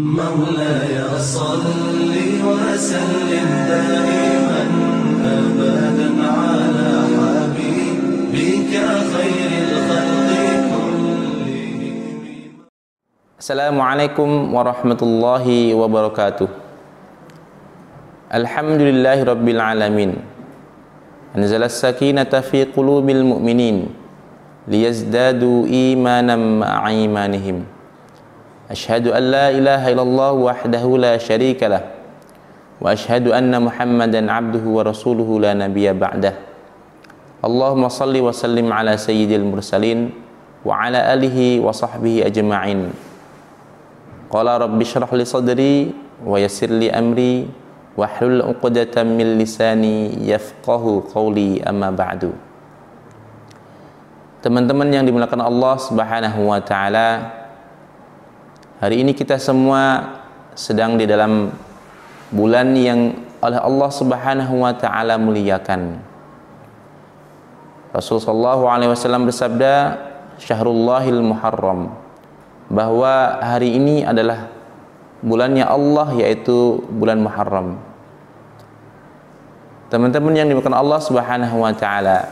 مولاي صل وسلم دائما أبدا على حبيبك خير الخلق كلهم. Assalamualaikum warahmatullahi wabarakatuh. Alhamdulillahi rabbil alamin. Anzalas sakinata fi qulubil mu'minin liyazdadu imanan ma'a imanihim. Ashhadu an la ilaha illallah wahdahu la syarika lah wa ashhadu anna Muhammadan abduhu wa rasuluhu la nabiyya ba'dah. Allahumma salli wa sallim ala sayyidil mursalin wa ala alihi wa sahbihi ajma'in. Qala rabbi shrah li sadri wa yassir li amri wahlul 'uqdatam min lisani yafqahu qawli, amma ba'du. Teman-teman yang dimuliakan Allah Subhanahu wa taala, hari ini kita semua sedang di dalam bulan yang oleh Allah Subhanahu wa taala muliakan. Rasulullah SAW bersabda, Syahrullahil Muharram, bahwa hari ini adalah bulannya Allah, yaitu bulan Muharram. Teman-teman yang dimuliakan Allah Subhanahu wa taala,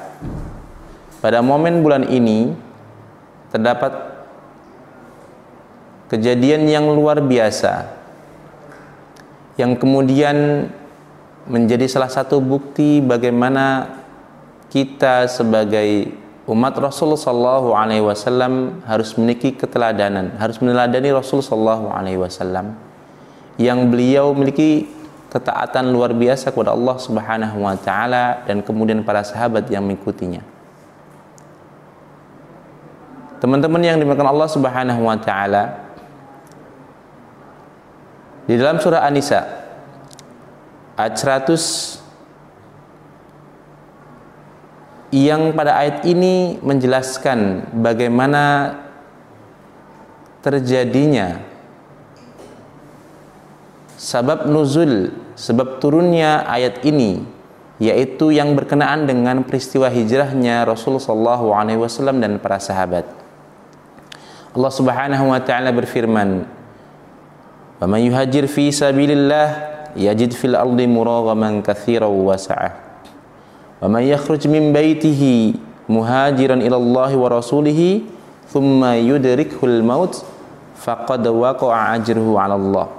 pada momen bulan ini terdapat kejadian yang luar biasa yang kemudian menjadi salah satu bukti bagaimana kita sebagai umat Rasul sallallahu alaihi wasallam harus memiliki keteladanan, harus meneladani Rasul sallallahu alaihi wasallam yang beliau memiliki ketaatan luar biasa kepada Allah Subhanahu wa taala dan kemudian para sahabat yang mengikutinya. Teman-teman yang dimuliakan Allah Subhanahu wa taala, di dalam surah An-Nisa ayat 100 yang pada ayat ini menjelaskan bagaimana terjadinya sebab nuzul, sebab turunnya ayat ini, yaitu yang berkenaan dengan peristiwa hijrahnya Rasulullah SAW dan para sahabat. Allah Subhanahu wa taala berfirman, "Wa man yuhajir fi sabilillah yajid fil ardi muraghaman katsiran wa sa'ah. Wa man yakhruj min baitihi muhajiran ila Allah wa rasulih thumma yudrikhul maut faqad waqa'a ajruhu 'ala Allah."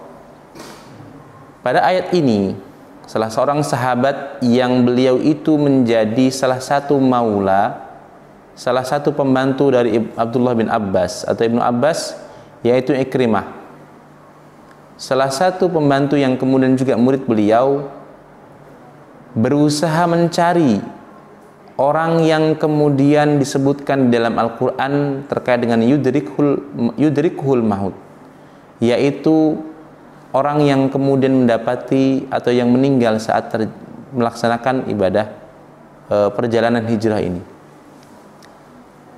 Pada ayat ini, salah seorang sahabat yang beliau itu menjadi salah satu maula, salah satu pembantu dari Abdullah bin Abbas atau Ibnu Abbas, yaitu Ikrimah, salah satu pembantu yang kemudian juga murid beliau, berusaha mencari orang yang kemudian disebutkan dalam Al-Quran terkait dengan yudrikhul maut, yaitu orang yang kemudian mendapati atau yang meninggal saat melaksanakan ibadah perjalanan hijrah ini.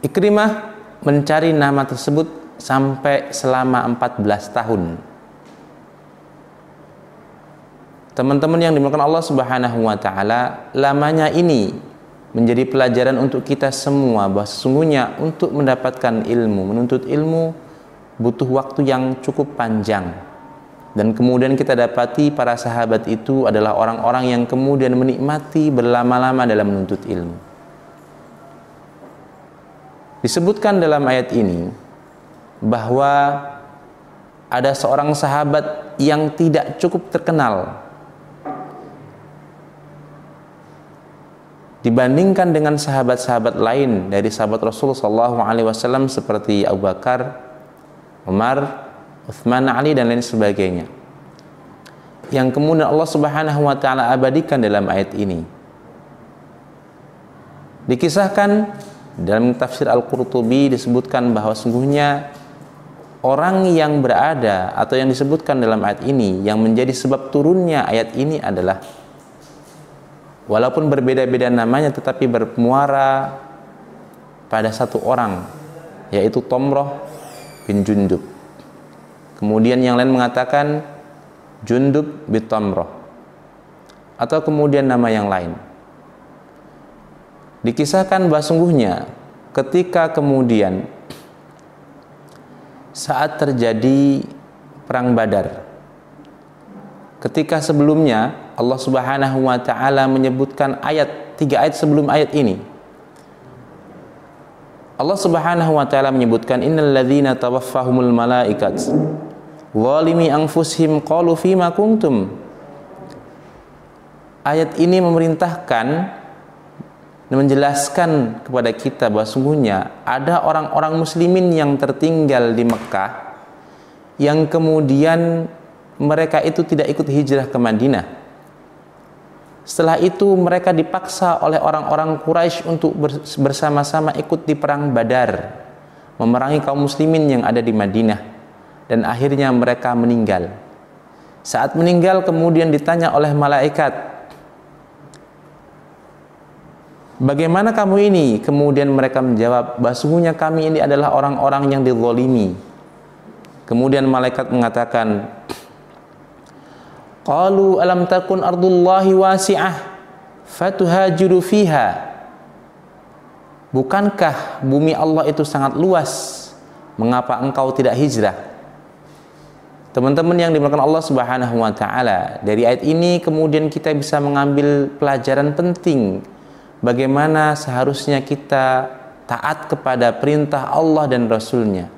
Ikrimah mencari nama tersebut sampai selama 14 tahun. Teman-teman yang dimuliakan Allah Subhanahu wa taala, lamanya ini menjadi pelajaran untuk kita semua bahwa sesungguhnya untuk mendapatkan ilmu, menuntut ilmu butuh waktu yang cukup panjang. Dan kemudian kita dapati para sahabat itu adalah orang-orang yang kemudian menikmati berlama-lama dalam menuntut ilmu. Disebutkan dalam ayat ini bahwa ada seorang sahabat yang tidak cukup terkenal dibandingkan dengan sahabat-sahabat lain dari sahabat Rasulullah SAW seperti Abu Bakar, Umar, Uthman, Ali dan lain sebagainya, yang kemudian Allah Subhanahu wa taala abadikan dalam ayat ini. Dikisahkan dalam tafsir Al-Qurtubi, disebutkan bahwa sungguhnya orang yang berada atau yang disebutkan dalam ayat ini yang menjadi sebab turunnya ayat ini adalah, walaupun berbeda-beda namanya tetapi bermuara pada satu orang, yaitu Tomroh bin Jundub. Kemudian yang lain mengatakan Jundub bin Tomroh, atau kemudian nama yang lain. Dikisahkan bahwa sungguhnya ketika kemudian saat terjadi perang Badar. Ketika sebelumnya Allah Subhanahu wa taala menyebutkan tiga ayat sebelum ayat ini. Allah Subhanahu wa taala menyebutkan innal ladzina tawaffahumul malaikat zalimi anfusihim qalu fima kuntum. Ayat ini memerintahkan dan menjelaskan kepada kita bahwa sungguhnya ada orang-orang muslimin yang tertinggal di Mekah yang kemudian mereka itu tidak ikut hijrah ke Madinah. Setelah itu mereka dipaksa oleh orang-orang Quraisy untuk bersama-sama ikut di perang Badar, memerangi kaum muslimin yang ada di Madinah, dan akhirnya mereka meninggal. Saat meninggal kemudian ditanya oleh malaikat, bagaimana kamu ini? Kemudian mereka menjawab, sesungguhnya kami ini adalah orang-orang yang dizalimi. Kemudian malaikat mengatakan, qalu alam takun ardullahi wasi'ah fatuhajiru fiha. Bukankah bumi Allah itu sangat luas? Mengapa engkau tidak hijrah? Teman-teman yang dimuliakan Allah Subhanahu wa taala, dari ayat ini kemudian kita bisa mengambil pelajaran penting bagaimana seharusnya kita taat kepada perintah Allah dan Rasul-Nya.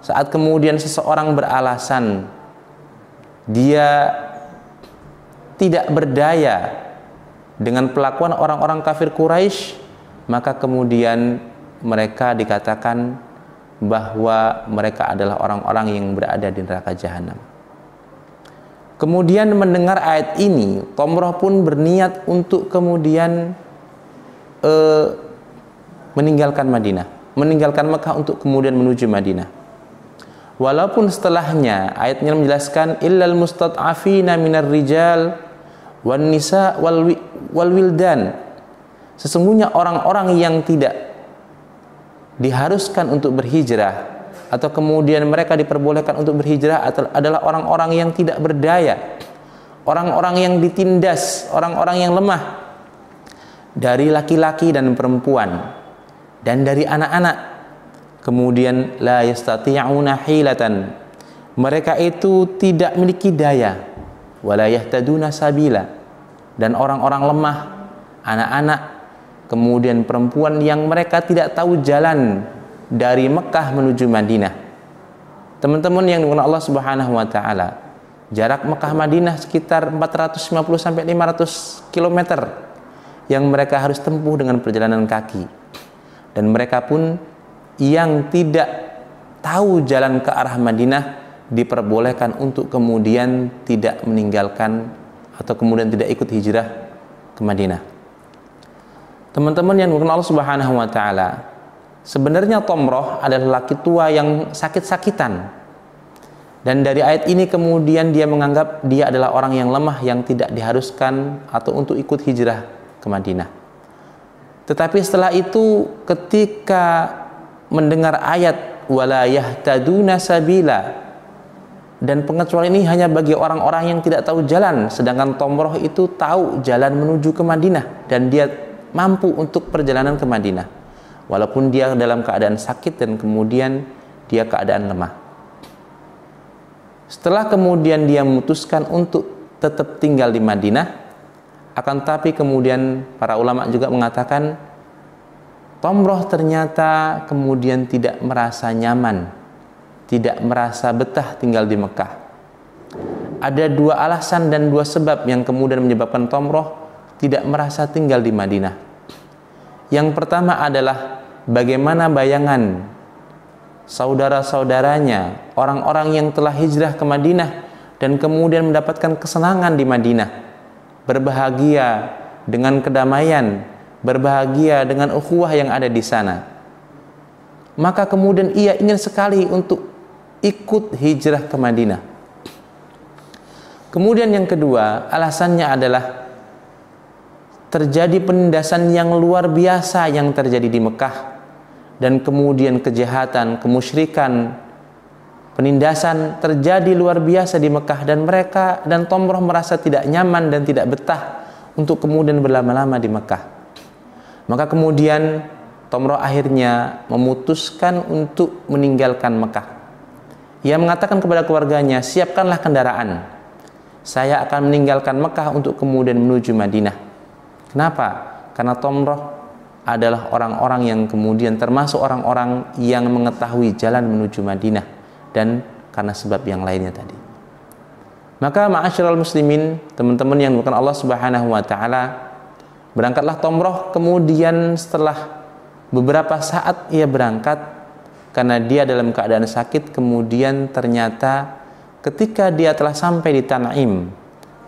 Saat kemudian seseorang beralasan dia tidak berdaya dengan pelakuan orang-orang kafir Quraisy, maka kemudian mereka dikatakan bahwa mereka adalah orang-orang yang berada di neraka jahanam. Kemudian mendengar ayat ini, Tomroh pun berniat untuk kemudian meninggalkan Madinah, meninggalkan Mekah untuk kemudian menuju Madinah. Walaupun setelahnya ayatnya menjelaskan illal mustad'afina minar rijal wan nisa wal wildan, sesungguhnya orang-orang yang tidak diharuskan untuk berhijrah atau kemudian mereka diperbolehkan untuk berhijrah adalah orang-orang yang tidak berdaya, orang-orang yang ditindas, orang-orang yang lemah dari laki-laki dan perempuan dan dari anak-anak. Kemudian la yastati'una hilatan, mereka itu tidak memiliki daya, wala yahtaduna sabila, dan orang-orang lemah, anak-anak, kemudian perempuan yang mereka tidak tahu jalan dari Mekah menuju Madinah. Teman-teman yang dimuliakan Allah Subhanahu wa taala, jarak Mekah Madinah sekitar 450 sampai 500 km yang mereka harus tempuh dengan perjalanan kaki. Dan mereka pun yang tidak tahu jalan ke arah Madinah diperbolehkan untuk kemudian tidak meninggalkan atau kemudian tidak ikut hijrah ke Madinah. Teman-teman yang dimuliakan Allah Subhanahu wa taala, sebenarnya Tomroh adalah laki tua yang sakit-sakitan. Dan dari ayat ini kemudian dia menganggap dia adalah orang yang lemah yang tidak diharuskan atau untuk ikut hijrah ke Madinah. Tetapi setelah itu ketika mendengar ayat wala yahtaduna sabila, dan pengecualian ini hanya bagi orang-orang yang tidak tahu jalan, sedangkan Tomroh itu tahu jalan menuju ke Madinah dan dia mampu untuk perjalanan ke Madinah walaupun dia dalam keadaan sakit dan kemudian dia keadaan lemah. Setelah kemudian dia memutuskan untuk tetap tinggal di Madinah, akan tapi kemudian para ulama juga mengatakan Tomroh ternyata kemudian tidak merasa nyaman, tidak merasa betah tinggal di Mekah. Ada dua alasan dan dua sebab yang kemudian menyebabkan Tomroh tidak merasa tinggal di Madinah. Yang pertama adalah bagaimana bayangan saudara-saudaranya, orang-orang yang telah hijrah ke Madinah dan kemudian mendapatkan kesenangan di Madinah, berbahagia dengan kedamaian, berbahagia dengan ukhuwah yang ada di sana. Maka kemudian ia ingin sekali untuk ikut hijrah ke Madinah. Kemudian yang kedua, alasannya adalah terjadi penindasan yang luar biasa yang terjadi di Mekah, dan kemudian kejahatan, kemusyrikan, penindasan terjadi luar biasa di Mekah, dan mereka dan Tomroh merasa tidak nyaman dan tidak betah untuk kemudian berlama-lama di Mekah. Maka kemudian Tomroh akhirnya memutuskan untuk meninggalkan Mekah. Ia mengatakan kepada keluarganya, siapkanlah kendaraan. Saya akan meninggalkan Mekah untuk kemudian menuju Madinah. Kenapa? Karena Tomroh adalah orang-orang yang kemudian termasuk orang-orang yang mengetahui jalan menuju Madinah, dan karena sebab yang lainnya tadi. Maka ma'asyiral muslimin, teman-teman yang bukan Allah Subhanahu wa taala, berangkatlah Tomroh. Kemudian setelah beberapa saat ia berangkat karena dia dalam keadaan sakit. Kemudian ternyata ketika dia telah sampai di Tan'im,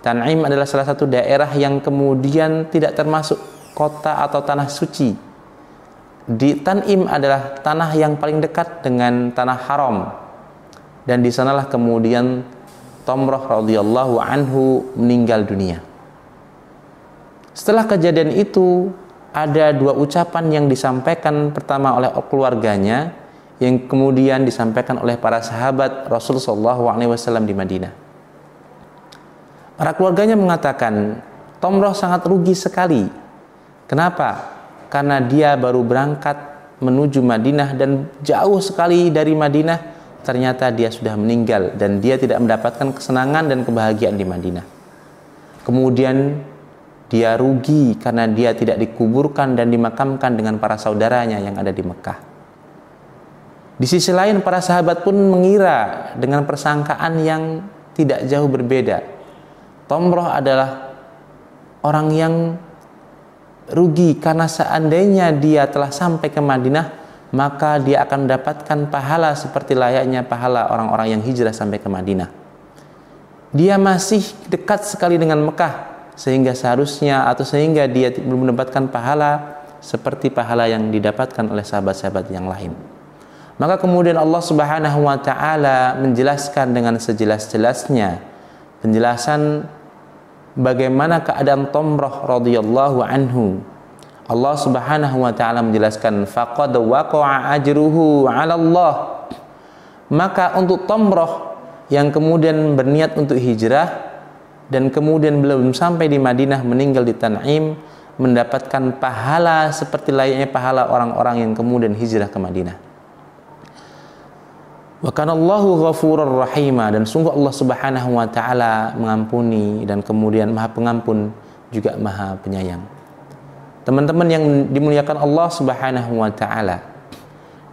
Tan'im adalah salah satu daerah yang kemudian tidak termasuk kota atau tanah suci. Di Tan'im adalah tanah yang paling dekat dengan tanah haram, dan di sanalah kemudian Tomroh radhiyallahu anhu meninggal dunia. Setelah kejadian itu, ada dua ucapan yang disampaikan, pertama oleh keluarganya, yang kemudian disampaikan oleh para sahabat Rasul SAW di Madinah. Para keluarganya mengatakan, Tomroh sangat rugi sekali. Kenapa? Karena dia baru berangkat menuju Madinah, dan jauh sekali dari Madinah ternyata dia sudah meninggal, dan dia tidak mendapatkan kesenangan dan kebahagiaan di Madinah. Kemudian dia rugi karena dia tidak dikuburkan dan dimakamkan dengan para saudaranya yang ada di Mekah. Di sisi lain, para sahabat pun mengira dengan persangkaan yang tidak jauh berbeda. Tomroh adalah orang yang rugi karena seandainya dia telah sampai ke Madinah, maka dia akan mendapatkan pahala seperti layaknya pahala orang-orang yang hijrah sampai ke Madinah. Dia masih dekat sekali dengan Mekah, sehingga seharusnya atau sehingga dia belum mendapatkan pahala seperti pahala yang didapatkan oleh sahabat-sahabat yang lain. Maka kemudian Allah Subhanahu wa taala menjelaskan dengan sejelas-jelasnya penjelasan bagaimana keadaan Tomroh radhiyallahu anhu. Allah Subhanahu wa taala menjelaskan, faqad waqa'a ajruhu 'ala Allah. Maka untuk Tomroh yang kemudian berniat untuk hijrah dan kemudian belum sampai di Madinah, meninggal di Tan'im, mendapatkan pahala seperti layaknya pahala orang-orang yang kemudian hijrah ke Madinah. Wa kana Allahu ghafurur rahima, dan sungguh Allah Subhanahu wa taala mengampuni dan kemudian Maha Pengampun juga Maha Penyayang. Teman-teman yang dimuliakan Allah Subhanahu wa taala,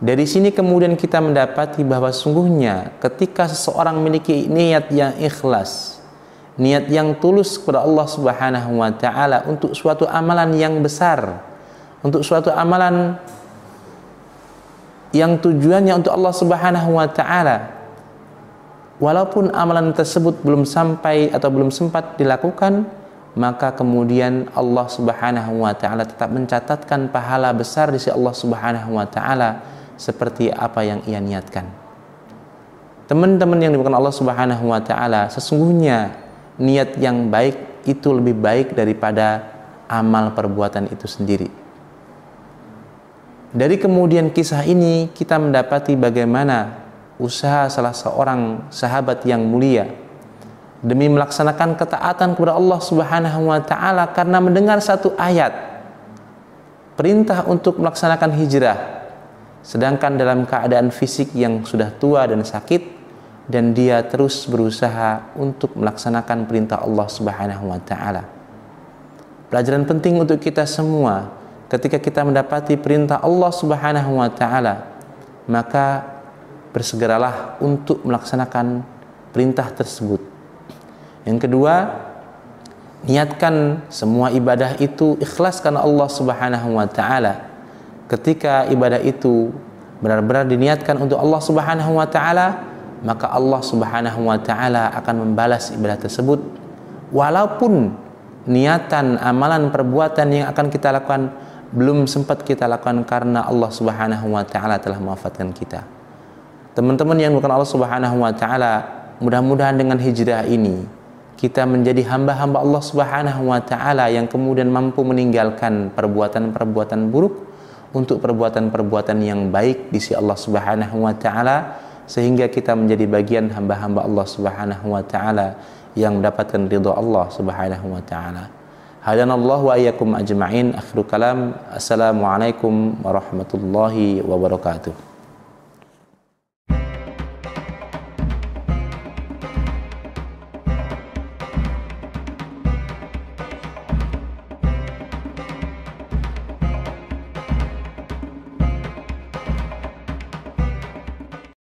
dari sini kemudian kita mendapati bahwa sungguhnya ketika seseorang memiliki niat yang ikhlas, niat yang tulus kepada Allah Subhanahu wa taala untuk suatu amalan yang besar, untuk suatu amalan yang tujuannya untuk Allah Subhanahu wa taala, walaupun amalan tersebut belum sampai atau belum sempat dilakukan, maka kemudian Allah Subhanahu wa taala tetap mencatatkan pahala besar di sisi Allah Subhanahu wa taala seperti apa yang ia niatkan. Teman-teman yang dimuliakan Allah Subhanahu wa taala, sesungguhnya niat yang baik itu lebih baik daripada amal perbuatan itu sendiri. Dari kemudian kisah ini kita mendapati bagaimana usaha salah seorang sahabat yang mulia demi melaksanakan ketaatan kepada Allah Subhanahu wa taala karena mendengar satu ayat perintah untuk melaksanakan hijrah, sedangkan dalam keadaan fisik yang sudah tua dan sakit, dan dia terus berusaha untuk melaksanakan perintah Allah Subhanahu wa taala. Pelajaran penting untuk kita semua, ketika kita mendapati perintah Allah Subhanahu wa taala, maka bersegeralah untuk melaksanakan perintah tersebut. Yang kedua, niatkan semua ibadah itu ikhlas karena Allah Subhanahu wa taala. Ketika ibadah itu benar-benar diniatkan untuk Allah Subhanahu wa taala, maka Allah Subhanahu wa taala akan membalas ibadah tersebut, walaupun niatan amalan perbuatan yang akan kita lakukan belum sempat kita lakukan karena Allah Subhanahu wa taala telah mewafatkan kita. Teman-teman yang bukan Allah Subhanahu wa taala, mudah-mudahan dengan hijrah ini kita menjadi hamba-hamba Allah Subhanahu wa taala yang kemudian mampu meninggalkan perbuatan-perbuatan buruk untuk perbuatan-perbuatan yang baik di sisi Allah Subhanahu wa taala, sehingga kita menjadi bagian hamba-hamba Allah Subhanahu wa taala yang mendapatkan ridha Allah Subhanahu wa taala. Hadanallahu wa iyyakum ajma'in. Akhirul kalam. Assalamualaikum warahmatullahi wabarakatuh.